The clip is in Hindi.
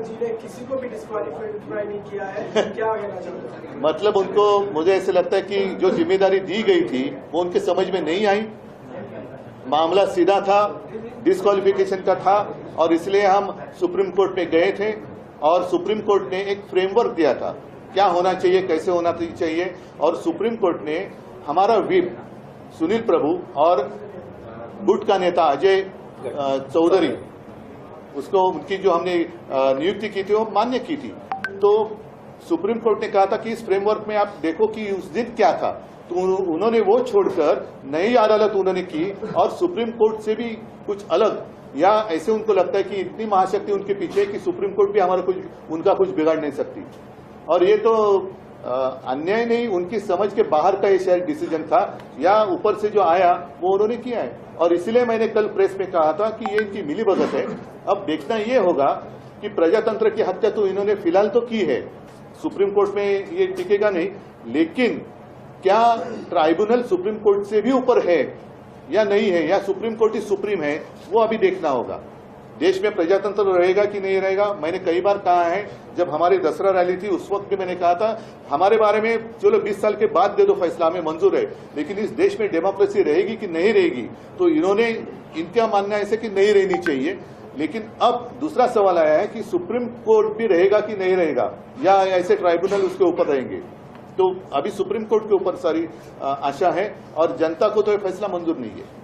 जी ने किसी को भी डिस्क्वालीफाई नहीं किया है, क्या कहना चाहते हैं? मतलब उनको, मुझे ऐसे लगता है कि जो जिम्मेदारी दी गई थी वो उनके समझ में नहीं आई। मामला सीधा था, डिस्क्वालिफिकेशन का था, और इसलिए हम सुप्रीम कोर्ट में गए थे और सुप्रीम कोर्ट ने एक फ्रेमवर्क दिया था क्या होना चाहिए, कैसे होना चाहिए। और सुप्रीम कोर्ट ने हमारा व्हिप सुनील प्रभु और गुट का नेता अजय चौधरी, उसको उनकी जो हमने नियुक्ति की थी वो मान्य की थी। तो सुप्रीम कोर्ट ने कहा था कि इस फ्रेमवर्क में आप देखो कि उस दिन क्या था, तो उन्होंने वो छोड़कर नई अदालत उन्होंने की और सुप्रीम कोर्ट से भी कुछ अलग, या ऐसे उनको लगता है कि इतनी महाशक्ति उनके पीछे है कि सुप्रीम कोर्ट भी हमारा कुछ, उनका कुछ बिगाड़ नहीं सकती। और ये तो अन्याय नहीं, उनकी समझ के बाहर का ये शायद डिसीजन था, या ऊपर से जो आया वो उन्होंने किया है। और इसलिए मैंने कल प्रेस में कहा था कि ये इनकी मिलीभगत है। अब देखना ये होगा कि प्रजातंत्र की हत्या तो इन्होंने फिलहाल तो की है, सुप्रीम कोर्ट में ये टिकेगा नहीं, लेकिन क्या ट्राइब्यूनल सुप्रीम कोर्ट से भी ऊपर है या नहीं है, या सुप्रीम कोर्ट ही सुप्रीम है, वो अभी देखना होगा। देश में प्रजातंत्र रहेगा कि नहीं रहेगा। मैंने कई बार कहा है, जब हमारी दसरा रैली थी उस वक्त भी मैंने कहा था हमारे बारे में चलो 20 साल के बाद दे दो फैसला, हमें मंजूर है, लेकिन इस देश में डेमोक्रेसी रहेगी कि नहीं रहेगी। तो इन्होंने, इनका मानना ऐसे कि नहीं रहनी चाहिए। लेकिन अब दूसरा सवाल आया है कि सुप्रीम कोर्ट भी रहेगा कि नहीं रहेगा, या ऐसे ट्राइब्यूनल उसके ऊपर रहेंगे। तो अभी सुप्रीम कोर्ट के ऊपर सारी आशा है और जनता को तो यह फैसला मंजूर नहीं है।